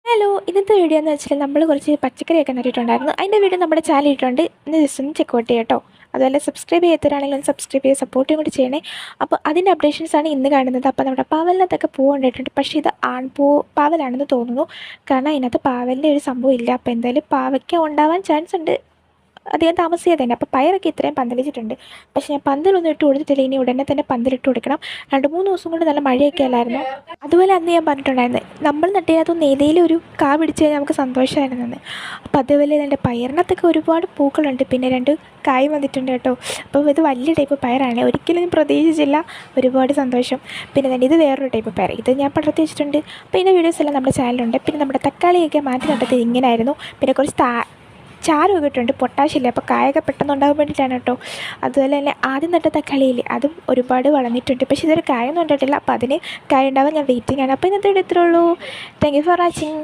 Hello, ഇന്നത്തെ video എന്ന് വെച്ചാൽ നമ്മൾ കുറച്ച് പച്ചക്കറിയൊക്കെ നട്ടിട്ടുണ്ടായിരുന്നു. അതിൻ്റെ വീഡിയോ നമ്മുടെ ചാനൽ ഇട്ടുണ്ട്. ഇന്ന് ജസ്റ്റ് ഒന്ന് ചെക്ക് ഔട്ട് ചെയ്യാം കേട്ടോ. അതുപോലെ സബ്സ്ക്രൈബ് ചെയ്യാത്തവരാണെങ്കിൽ ഒന്ന് സബ്സ്ക്രൈബ് ചെയ്ത് സപ്പോർട്ടും കൂടി ചെയ്യണേ. അപ്പോൾ അതിൻ്റെ അപ്ഡേഷൻസാണ് ഇന്ന് കാണുന്നത്. അപ്പോൾ നമ്മുടെ പാവലിനകത്തൊക്കെ പൂ കണ്ടിട്ടുണ്ട്. പക്ഷേ ഇത് ആൺപൂ പാവലാണെന്ന് തോന്നുന്നു. കാരണം അതിനകത്ത് പാവലിൻ്റെ ഒരു സംഭവം ഇല്ല. അപ്പോൾ എന്തായാലും പാവയ്ക്ക ഉണ്ടാവാൻ ചാൻസ് ഉണ്ട് അധികം താമസിയാതെ തന്നെ. അപ്പോൾ പയറൊക്കെ ഇത്രയും പന്തലിച്ചിട്ടുണ്ട്. പക്ഷേ ഞാൻ പന്തലൊന്നും ഇട്ട് കൊടുത്തിട്ടില്ല. ഇനി ഉടനെ തന്നെ പന്തലിട്ട് കൊടുക്കണം. 2-3 ദിവസം കൊണ്ട് നല്ല മഴയൊക്കെ അല്ലായിരുന്നു. അതുപോലെ അന്ന് ഞാൻ പറഞ്ഞിട്ടുണ്ടായിരുന്നു, നമ്മൾ നട്ടതിനകത്തൊന്ന് ഏതെങ്കിലും ഒരു കാ പിടിച്ച് കഴിഞ്ഞാൽ നമുക്ക് സന്തോഷമായിരുന്നെന്ന്. അപ്പോൾ അതേപോലെ എൻ്റെ പയറിനകത്തൊക്കെ ഒരുപാട് പൂക്കളുണ്ട്. പിന്നെ 2 കായ് വന്നിട്ടുണ്ട് കേട്ടോ. അപ്പോൾ ഇത് വലിയ ടൈപ്പ് പയറാണ്. ഒരിക്കലും ഞാൻ പ്രതീക്ഷിച്ചില്ല. ഒരുപാട് സന്തോഷം. പിന്നെ തന്നെ ഇത് വേറൊരു ടൈപ്പ് പയർ. ഇത് ഞാൻ പടർത്തി വെച്ചിട്ടുണ്ട്. അപ്പോൾ ഇതിൻ്റെ വീഡിയോസ് എല്ലാം നമ്മുടെ ചാനലുണ്ട്. പിന്നെ നമ്മുടെ തക്കാളിയൊക്കെ മാറ്റി നട്ടത് ഇങ്ങനെയായിരുന്നു. പിന്നെ കുറച്ച് ചാരമൊക്കെ ഇട്ടുണ്ട്. പൊട്ടാഷില്ല. അപ്പോൾ കായൊക്കെ പെട്ടെന്ന് ഉണ്ടാകാൻ വേണ്ടിയിട്ടാണ് കേട്ടോ. അതുപോലെ തന്നെ ആദ്യം നട്ട തക്കാളിയില്ലേ, അതും ഒരുപാട് വളർന്നിട്ടുണ്ട്. പക്ഷേ ഇതൊരു കായൊന്നും ഉണ്ടായിട്ടില്ല. അപ്പോൾ അതിന് കായ ഉണ്ടാവാൻ ഞാൻ വെയിറ്റിംഗ് ആണ്. അപ്പോൾ ഇന്നത്തെ ഇത്രയേ ഉള്ളൂ. Thank you for watching.